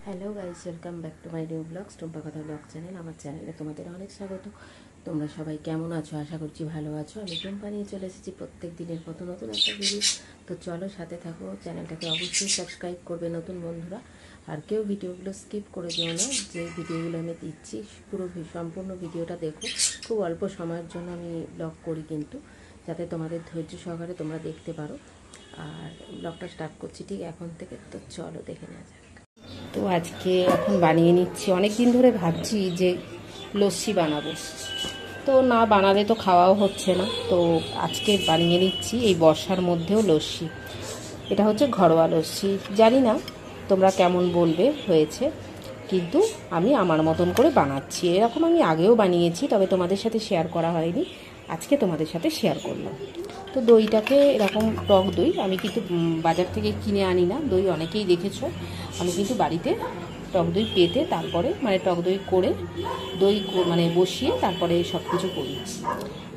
Hello guys, welcome back to my new blogs Tumpa কথা blog channel. আমার চ্যানেলে তোমাদের অনেক স্বাগত। তোমরা সবাই কেমন আছো? আশা করছি ভালো আছো। আমি টুম্পা নিয়ে চলে এসেছি প্রত্যেক দিনের মতো নতুন একটা ভিডিও। তো চলো সাথে থাকো, চ্যানেলটাকে অবশ্যই সাবস্ক্রাইব করবে নতুন বন্ধুরা। আর কেউ ভিডিওগুলো স্কিপ করে দিও না, যে ভিডিওগুলো আমি দিচ্ছি পুরো সম্পূর্ণ ভিডিওটা দেখো। খুব অল্প সময়ের জন্য আমি ব্লগ করি, কিন্তু যাতে তোমাদের ধৈর্য সহকারে তোমরা দেখতে পারো। আর ব্লগটা স্টার্ট করছি ঠিক এখন থেকে। তো চলো দেখে নেওয়া যাক। তো আজকে এখন বানিয়ে নিচ্ছি। অনেক দিন ধরে ভাবছি যে লস্যি বানাবো, তো না বানালে তো খাওয়াও হচ্ছে না। তো আজকে বানিয়ে নিচ্ছি এই বর্ষার মধ্যেও লস্যি। এটা হচ্ছে ঘরোয়া লস্যি। জানি না তোমরা কেমন বলবে হয়েছে, কিন্তু আমি আমার মতন করে বানাচ্ছি। এরকম আমি আগেও বানিয়েছি, তবে তোমাদের সাথে শেয়ার করা হয়নি। আজকে তোমাদের সাথে শেয়ার করলাম। তো দইটাকে এরকম টক দই আমি কিন্তু বাজার থেকে কিনে আনি না। দই অনেকেই দেখেছো, আমি কিন্তু বাড়িতে টক দই পেতে তারপরে মানে টক দই করে দই মানে বসিয়ে তারপরে সব কিছু করি।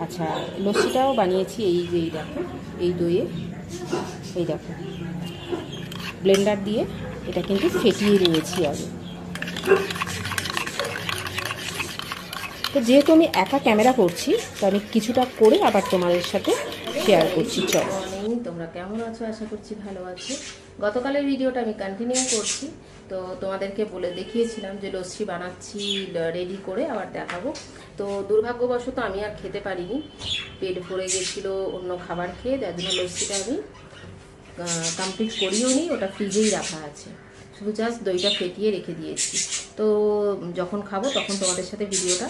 আচ্ছা, লস্যিটাও বানিয়েছি। এই যে এই দেখো, এই দইয়ে এই দেখো ব্লেন্ডার দিয়ে এটা কিন্তু ফেটিয়ে নিয়েছি আগে। তো যেহেতু আমি একা ক্যামেরা করছি, তো আমি কিছুটা করে আবার তোমাদের সাথে শেয়ার করছি। চলো, তোমরা কেমন আছো? আশা করছি ভালো আছো। গতকালের ভিডিওটা আমি কন্টিনিউ করছি। তো তোমাদেরকে বলে দেখিয়েছিলাম যে লস্যি বানাচ্ছি, রেডি করে আবার দেখাবো। তো দুর্ভাগ্যবশত আমি আর খেতে পারিনি, পেট ভরে গেছিলো অন্য খাবার খেয়ে, যার জন্য লস্যিটা আমি কমপ্লিট করিও নি। ওটা ফ্রিজেই রাখা আছে, শুধু জাস্ট দইটা ফেটিয়ে রেখে দিয়েছি। তো যখন খাবো তখন তোমাদের সাথে ভিডিওটা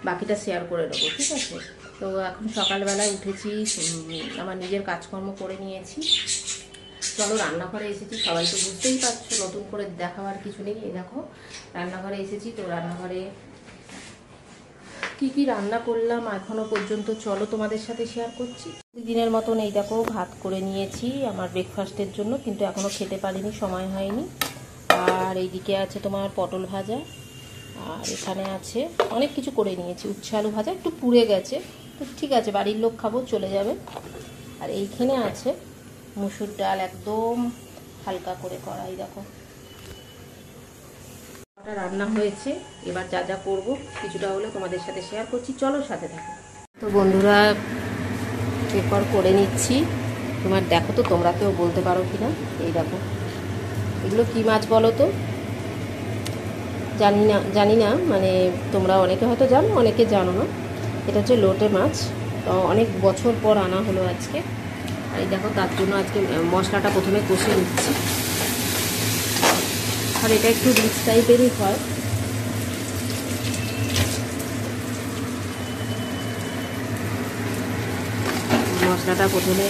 বাকিটা শেয়ার করে দেবো, ঠিক আছে? তো এখন সকালবেলায় উঠেছি, আমার নিজের কাজকর্ম করে নিয়েছি। চলো রান্নাঘরে এসেছি। সবাই তো বুঝতেই পারছো, নতুন করে দেখাবার কিছু নেই। এই দেখো রান্নাঘরে এসেছি। তো রান্নাঘরে কি কি রান্না করলাম এখনো পর্যন্ত চলো তোমাদের সাথে শেয়ার করছি। দিনের মতন এই দেখো ভাত করে নিয়েছি আমার ব্রেকফাস্টের জন্য, কিন্তু এখনো খেতে পারিনি, সময় হয়নি। আর এইদিকে আছে তোমার পটল ভাজা, আর এখানে আছে অনেক কিছু করে নিয়েছি। উচ্ছে আলু ভাজা একটু পুড়ে গেছে, তো ঠিক আছে, বাড়ির লোক খাবো, চলে যাবে। আর এইখানে আছে মুসুর ডাল, একদম হালকা করে করা। এই দেখো রান্না হয়েছে। এবার যা যা করবো কিছুটা হলে তোমাদের সাথে শেয়ার করছি, চলো সাথে থাকো। তো বন্ধুরা পেপার করে নিচ্ছি। তোমার দেখো তো, তোমরা কেউ বলতে পারো কিনা। এই দেখো এগুলো কি মাছ বলো তো? জানি না মানে তোমরা অনেকে হয়তো জানো, অনেকে জানো না। এটা হচ্ছে লোটে মাছ। তো অনেক বছর পর আনা হলো আজকে। আর এই দেখো তার জন্য আজকে মশলাটা প্রথমে কষে নিচ্ছি। আর এটা একটু রিচ টাইপেরই হয়। মশলাটা প্রথমে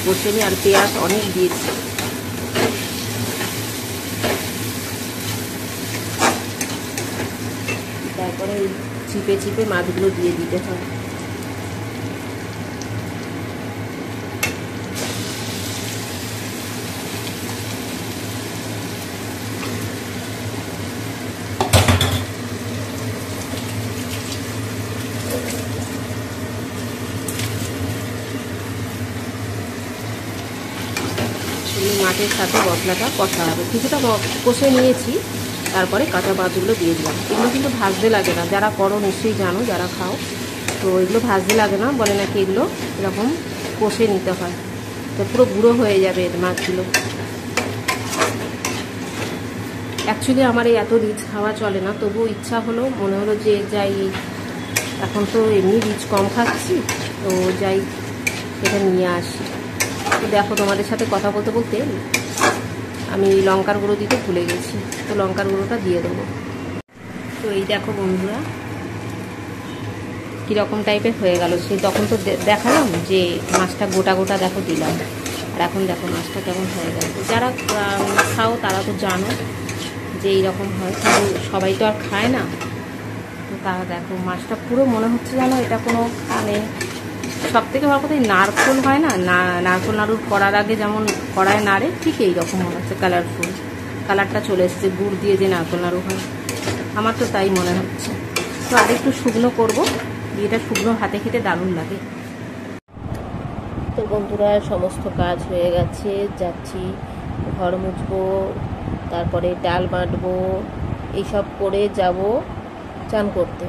কষে নিই, আর পেঁয়াজ অনেক দিয়েছি। তারপরে চিপে চিপে মাছগুলো দিয়ে দিতে হয়। মাছের সাথে মশলাটা কষা হবে। কিছুটা কষে নিয়েছি, তারপরে কাঁচা মাছগুলো দিয়ে দিলাম। এগুলো কিন্তু ভাজতে লাগে না, যারা করো নিশ্চয়ই জানো, যারা খাও। তো এগুলো ভাজতে লাগে না, বলে নাকি এগুলো এরকম কষে নিতে হয়, তো পুরো গুঁড়ো হয়ে যাবে মাছগুলো। অ্যাকচুয়ালি আমার এই এত রিচ খাওয়া চলে না, তবুও ইচ্ছা হলো, মনে হলো যে যাই, এখন তো এমনি রিচ কম খাচ্ছি, তো যাই এটা নিয়ে আসি। তো দেখো তোমাদের সাথে কথা বলতে বলতে আমি লঙ্কার গুঁড়ো দিতে ভুলে গেছি, তো লঙ্কার গুঁড়োটা দিয়ে দেবো। তো এই দেখো বন্ধুরা কীরকম টাইপের হয়ে গেল। সেই তখন তো দেখালাম যে মাছটা গোটা গোটা দেখো দিলাম, আর এখন দেখো মাছটা কেমন হয়ে গেল। যারা খাও তারা তো জানো যে এইরকম হয়, কিন্তু সবাই তো আর খায় না। তো তারা দেখো মাছটা পুরো মনে হচ্ছে জানো এটা কোনো মানে সব থেকে বড় কথা, নারকোল হয় না, নারকোল নাড়ুর করার আগে যেমন কড়ায় নাড়ে, ঠিক এইরকম মনে হচ্ছে। কালারফুল কালারটা চলে এসেছে, গুড় দিয়ে যে নারকোল নাড়ু হয়, আমার তো তাই মনে হচ্ছে। তো আরেকটু শুকনো করবো, এটা শুকনো হাতে খেতে দারুণ লাগে। তো বন্ধুরা সমস্ত কাজ হয়ে গেছে, যাচ্ছি ঘর মুছবো, তারপরে ডাল বাটবো, এইসব করে যাব চান করতে।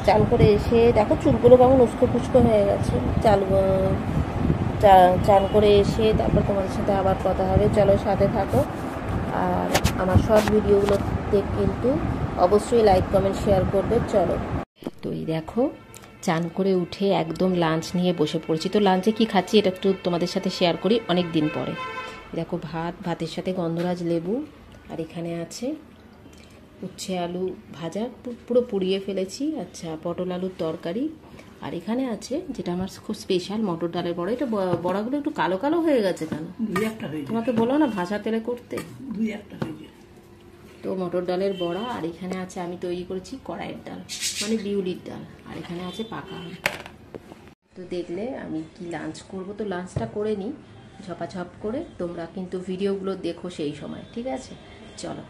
চান করে এসে দেখো চুলগুলো কেমন উস্কো খুস্কো হয়ে গেছে। চান করে এসে তারপর তোমাদের সাথে আবার কথা হবে। চলো সাথে থাকো, আর আমার শর্ট ভিডিওগুলোতে কিন্তু অবশ্যই লাইক কমেন্ট শেয়ার করবে। চলো, তো এই দেখো চান করে উঠে একদম লাঞ্চ নিয়ে বসে পড়েছি। তো লাঞ্চে কি খাচ্ছি এটা একটু তোমাদের সাথে শেয়ার করি অনেক দিন পরে। দেখো ভাতের সাথে গন্ধরাজ লেবু, আর এখানে আছে উচ্ছে আলু ভাজা, পুরো পুড়িয়ে ফেলেছি। আচ্ছা, পটল আলুর তরকারি, আর এখানে আছে যেটা আমার খুব স্পেশাল মটর ডালের বড়া। এটা বড়াগুলো একটু কালো কালো হয়ে গেছে কেন? তোমাকে বলো না ভাজা তেলে করতে। তো মটর ডালের বড়া, আর এখানে আছে আমি তৈরি করেছি কড়াইয়ের ডাল, মানে বিউলির ডাল, আর এখানে আছে পাকা আম। তো দেখলে আমি কি লাঞ্চ করব, তো লাঞ্চটা করে নিই ঝপাঝপ করে। তোমরা কিন্তু ভিডিওগুলো দেখো সেই সময়, ঠিক আছে? চলো।